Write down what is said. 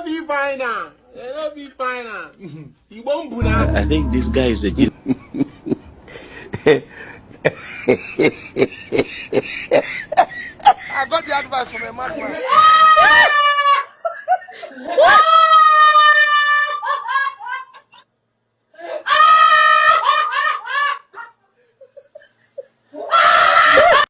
be fine now. They don't be fine now. You won't be now. I think this guy is a Jew. I got the advice from a madman.